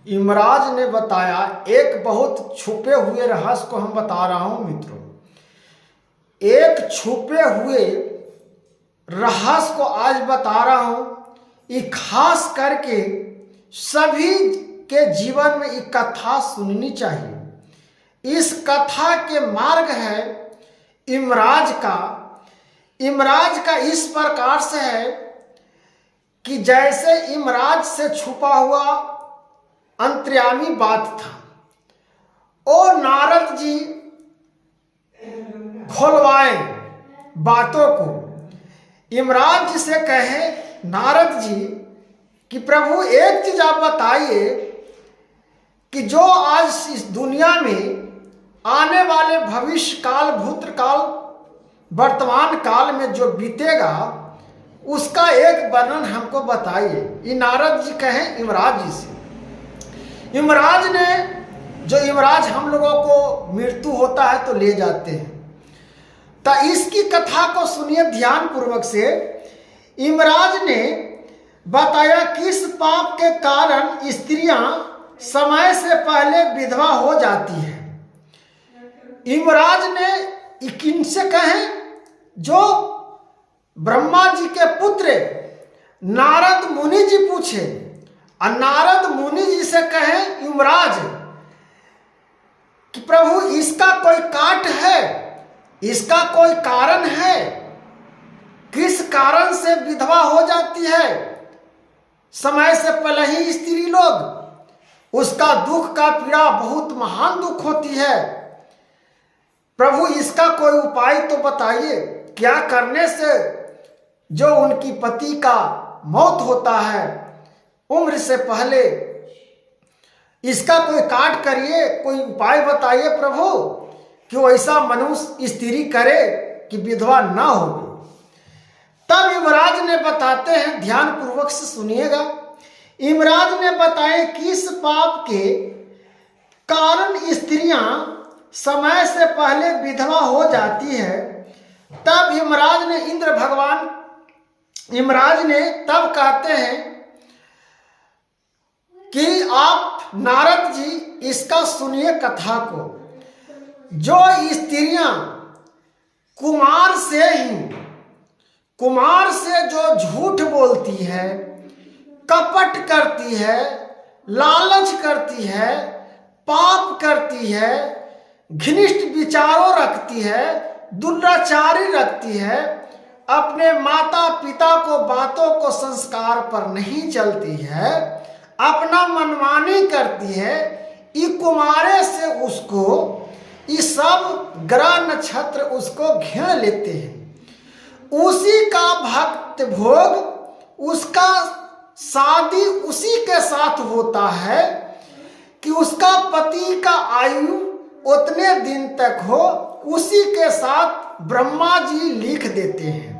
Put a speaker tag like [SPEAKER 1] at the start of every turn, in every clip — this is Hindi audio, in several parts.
[SPEAKER 1] यमराज ने बताया एक बहुत छुपे हुए रहस्य को हम बता रहा हूं मित्रों। एक छुपे हुए रहस्य को आज बता रहा हूं। ये खास करके सभी के जीवन में ये कथा सुननी चाहिए। इस कथा के मार्ग है यमराज का। यमराज का इस प्रकार से है कि जैसे यमराज से छुपा हुआ अंतर्यामी बात था और नारद जी खोलवाए बातों को। यमराज जी से कहे नारद जी कि प्रभु एक चीज आप बताइए कि जो आज इस दुनिया में आने वाले भविष्य काल, भूत काल, वर्तमान काल में जो बीतेगा उसका एक वर्णन हमको बताइए। ये नारद जी कहें यमराज जी से। यमराज ने जो यमराज हम लोगों को मृत्यु होता है तो ले जाते हैं, तो इसकी कथा को सुनिए ध्यान पूर्वक से। यमराज ने बताया किस पाप के कारण स्त्रियां समय से पहले विधवा हो जाती है। यमराज ने किनसे कहे? जो ब्रह्मा जी के पुत्र नारद मुनि जी पूछे और नारद मुनि जी से कहे यमराज कि प्रभु इसका कोई काट है, इसका कोई कारण है, किस कारण से विधवा हो जाती है समय से पहले ही स्त्री लोग? उसका दुख का पीड़ा बहुत महान दुख होती है। प्रभु इसका कोई उपाय तो बताइए, क्या करने से जो उनकी पति का मौत होता है उम्र से पहले, इसका कोई काट करिए, कोई उपाय बताइए प्रभु कि वैसा मनुष्य स्त्री करे कि विधवा न हो। तब यमराज ने बताते हैं, ध्यान पूर्वक से सुनिएगा। यमराज ने बताए किस पाप के कारण स्त्रियां समय से पहले विधवा हो जाती है। तब यमराज ने इंद्र भगवान यमराज ने तब कहते हैं कि आप नारद जी इसका सुनिए कथा को। जो स्त्रियां कुमार से जो झूठ बोलती है, कपट करती है, लालच करती है, पाप करती है, घनिष्ठ विचारों रखती है, दुराचारी रखती है, अपने माता पिता को बातों को संस्कार पर नहीं चलती है, अपना मनमानी करती है, ये कुमारे से उसको ये सब ग्रह नक्षत्र उसको घेर लेते हैं। उसी का भक्त भोग, उसका शादी उसी के साथ होता है कि उसका पति का आयु उतने दिन तक हो, उसी के साथ ब्रह्मा जी लिख देते हैं।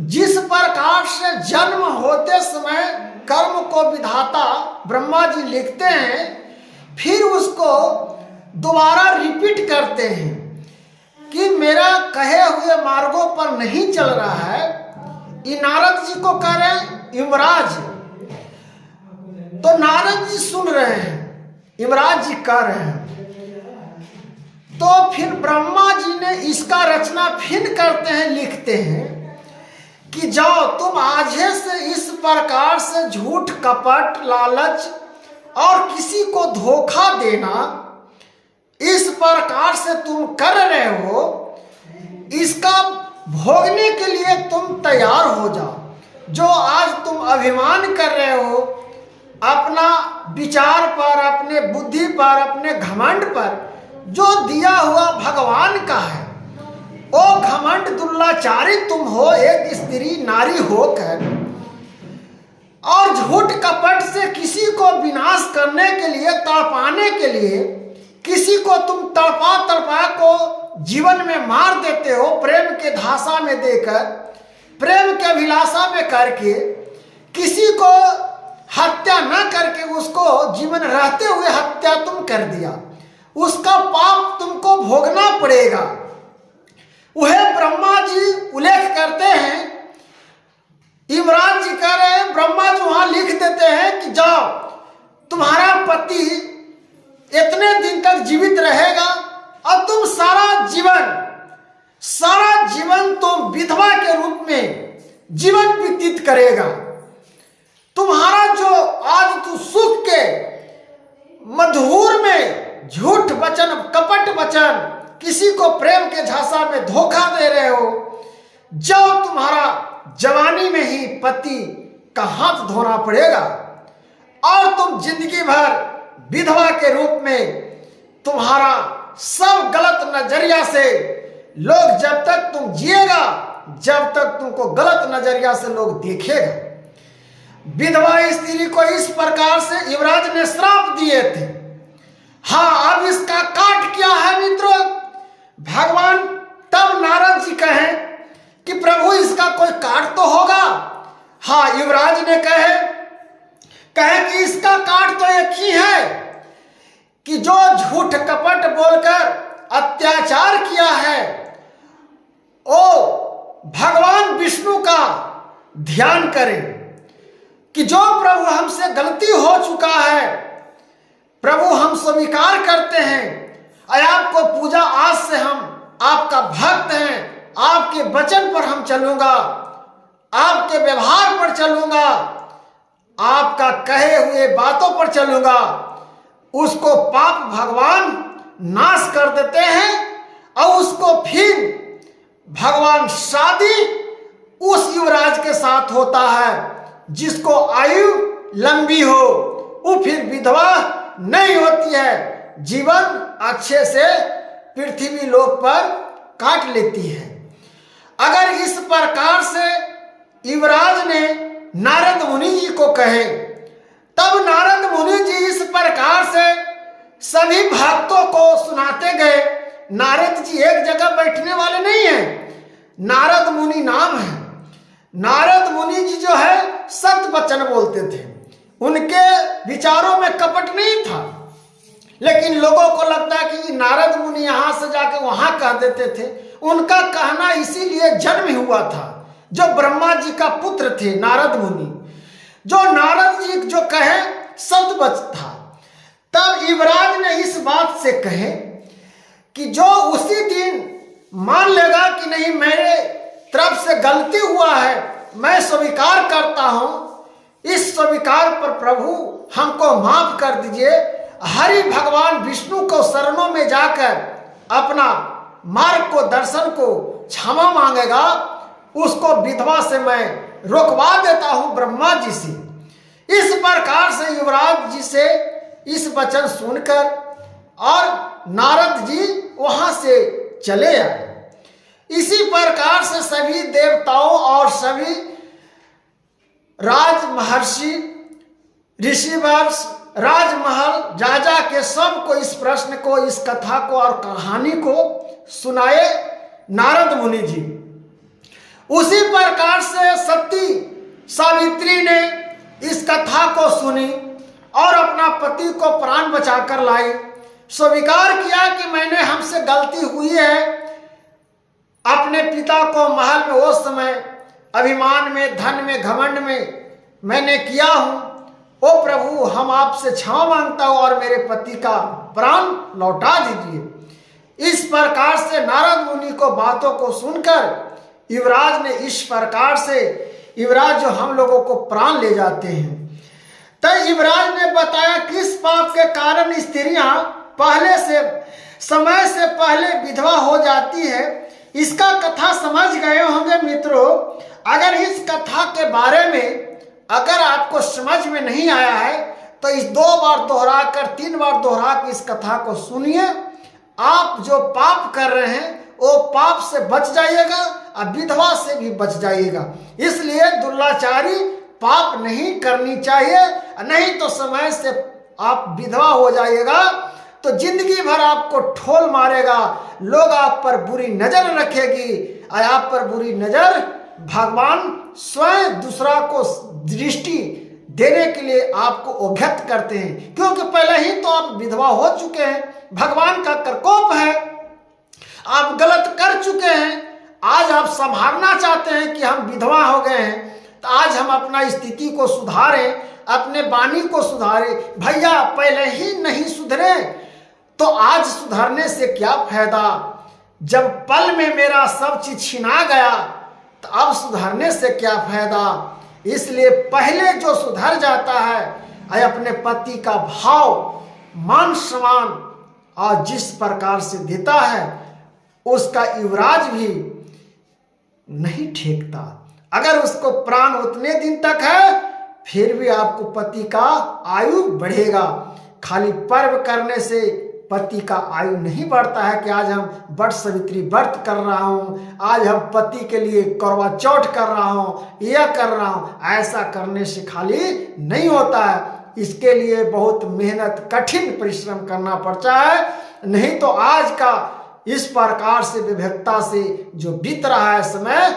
[SPEAKER 1] जिस प्रकार से जन्म होते समय कर्म को विधाता ब्रह्मा जी लिखते हैं, फिर उसको दोबारा रिपीट करते हैं कि मेरा कहे हुए मार्गों पर नहीं चल रहा है। ये नारद जी को कह रहे हैं यमराज, तो नारद जी सुन रहे हैं, यमराज जी कह रहे हैं। तो फिर ब्रह्मा जी ने इसका रचना फिर करते हैं, लिखते हैं कि जाओ तुम आजे से इस प्रकार से झूठ, कपट, लालच और किसी को धोखा देना, इस प्रकार से तुम कर रहे हो, इसका भोगने के लिए तुम तैयार हो जाओ। जो आज तुम अभिमान कर रहे हो अपना विचार पर, अपने बुद्धि पर, अपने घमंड पर, जो दिया हुआ भगवान का है, ओ घमंड दुर्लाचारी तुम हो, एक स्त्री नारी होकर, और झूठ कपट से किसी को विनाश करने के लिए, तड़पाने के लिए, किसी को तुम तड़पा को जीवन में मार देते हो, प्रेम के धासा में देकर, प्रेम के अभिलाषा में करके, किसी को हत्या न करके उसको जीवन रहते हुए हत्या तुम कर दिया, उसका पाप तुमको भोगना पड़ेगा। वह ब्रह्मा जी उल्लेख करते हैं, यमराज जी कह रहे हैं, ब्रह्मा जी वहां लिख देते हैं कि जाओ तुम्हारा पति इतने दिन तक जीवित रहेगा और तुम सारा जीवन तुम विधवा के रूप में जीवन व्यतीत करेगा। तुम्हारा जो आज तू सुख के मधुर में झूठ वचन, कपट वचन, किसी को प्रेम के झांसा में धोखा दे रहे हो, जब तुम्हारा जवानी में ही पति का हाथ धोना पड़ेगा और तुम जिंदगी भर विधवा के रूप में तुम्हारा सब गलत नजरिया से लोग, जब तक तुम जिएगा जब तक तुमको गलत नजरिया से लोग देखेगा। विधवा स्त्री को इस प्रकार से युवराज ने श्राप दिए थे। हाँ, अब इसका काट क्या है मित्रों? भगवान तब नारद जी कहें कि प्रभु इसका कोई काट तो होगा। हाँ, युवराज ने कहे कि इसका काट तो एक ही है कि जो झूठ कपट बोलकर अत्याचार किया है, ओ भगवान विष्णु का ध्यान करें कि जो प्रभु हमसे गलती हो चुका है, प्रभु हम स्वीकार करते हैं और आपको पूजा, आज से हम आपका भक्त हैं, आपके वचन पर हम चलूंगा, आपके व्यवहार पर चलूंगा, आपका कहे हुए बातों पर चलूंगा। उसको पाप भगवान नाश कर देते हैं और उसको फिर भगवान शादी उस युवराज के साथ होता है जिसको आयु लंबी हो। वो फिर विधवा नहीं होती है, जीवन अच्छे से पृथ्वी लोक पर काट लेती है। अगर इस प्रकार से युवराज ने नारद मुनि जी को कहे, तब नारद मुनि जी इस प्रकार से सभी भक्तों को सुनाते गए। नारद जी एक जगह बैठने वाले नहीं हैं, नारद मुनि नाम है। नारद मुनि जी जो है सत्य वचन बोलते थे, उनके विचारों में कपट नहीं था, लेकिन लोगों को लगता है कि नारद मुनि यहां से जाके वहां कह देते थे। उनका कहना इसीलिए जन्म हुआ था, जो ब्रह्मा जी का पुत्र थे नारद मुनि, जो नारद जी जो कहे सदवच था। तब युवराज ने इस बात से कहे कि जो उसी दिन मान लेगा कि नहीं मेरे तरफ से गलती हुआ है, मैं स्वीकार करता हूं, इस स्वीकार पर प्रभु हमको माफ कर दीजिए। हरि भगवान विष्णु को शरणों में जाकर अपना मार्ग को, दर्शन को क्षमा मांगेगा, उसको विधवा से मैं रोकवा देता हूं ब्रह्मा जी से। इस प्रकार से युवराज जी से इस वचन सुनकर और नारद जी वहां से चले आए। इसी प्रकार से सभी देवताओं और सभी राज महर्षि, ऋषिवर्ष, राजमहल, राजा के सबको इस प्रश्न को, इस कथा को और कहानी को सुनाए नारद मुनि जी। उसी प्रकार से सती सावित्री ने इस कथा को सुनी और अपना पति को प्राण बचाकर लाई। स्वीकार किया कि मैंने, हमसे गलती हुई है, अपने पिता को महल में उस समय अभिमान में, धन में, घमंड में मैंने किया हूं। ओ प्रभु, हम आपसे क्षमा मांगता हूं और मेरे पति का प्राण लौटा दीजिए। इस प्रकार से नारद मुनि को बातों को सुनकर युवराज ने इस प्रकार से, युवराज जो हम लोगों को प्राण ले जाते हैं, तो युवराज ने बताया किस पाप के कारण स्त्रियां पहले से, समय से पहले विधवा हो जाती है। इसका कथा समझ गए होंगे मित्रों। अगर इस कथा के बारे में अगर आपको समझ में नहीं आया है तो इस 2 बार दोहरा कर, 3 बार दोहरा कर इस कथा को सुनिए। आप जो पाप कर रहे हैं वो पाप से बच जाइएगा और विधवा से भी बच जाइएगा। इसलिए दुर्लाचारी पाप नहीं करनी चाहिए, नहीं तो समय से आप विधवा हो जाइएगा तो जिंदगी भर आपको ठोल मारेगा, लोग आप पर बुरी नजर रखेगी और आप पर बुरी नजर भगवान स्वयं दूसरा को दृष्टि देने के लिए आपको अवगत करते हैं, क्योंकि पहले ही तो आप विधवा हो चुके हैं। भगवान का प्रकोप है, आप गलत कर चुके हैं। आज आप संभालना चाहते हैं कि हम विधवा हो गए हैं, तो आज हम अपना स्थिति को सुधारें अपने वाणी को सुधारे। भैया पहले ही नहीं सुधरे तो आज सुधरने से क्या फायदा। जब पल में मेरा सब चीज छिना गया तो अब सुधरने से क्या फायदा। इसलिए पहले जो सुधर जाता है अपने पति का भाव मान सम्मान और जिस प्रकार से देता है उसका युवराज भी नहीं ठेकता। अगर उसको प्राण उतने दिन तक है फिर भी आपको पति का आयु बढ़ेगा। खाली पर्व करने से पति का आयु नहीं बढ़ता है कि आज हम वट सावित्री व्रत कर रहा हूँ, आज हम पति के लिए करवा चौथ कर रहा हूँ, यह कर रहा हूँ। ऐसा करने से खाली नहीं होता है, इसके लिए बहुत मेहनत कठिन परिश्रम करना पड़ता है। नहीं तो आज का इस प्रकार से विभक्ता से जो बीत रहा है समय,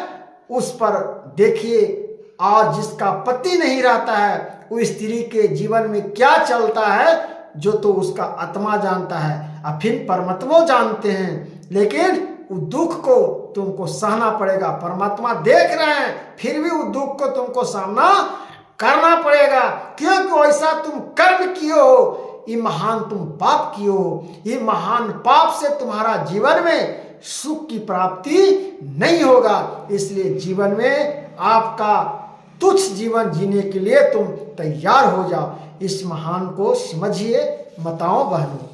[SPEAKER 1] उस पर देखिए। और जिसका पति नहीं रहता है वो स्त्री के जीवन में क्या चलता है जो तो उसका आत्मा जानता है और फिर परमात्मा जानते हैं। लेकिन उस दुख को तुमको सहना पड़ेगा। परमात्मा देख रहे हैं फिर भी उस दुख को तुमको सामना करना पड़ेगा, क्योंकि वैसा तुम कर्म किए हो, ये महान तुम पाप किए हो। ये महान पाप से तुम्हारा जीवन में सुख की प्राप्ति नहीं होगा। इसलिए जीवन में आपका तुच्छ जीवन जीने के लिए तुम तैयार हो जाओ। इस महान को समझिए माताओं बहनों।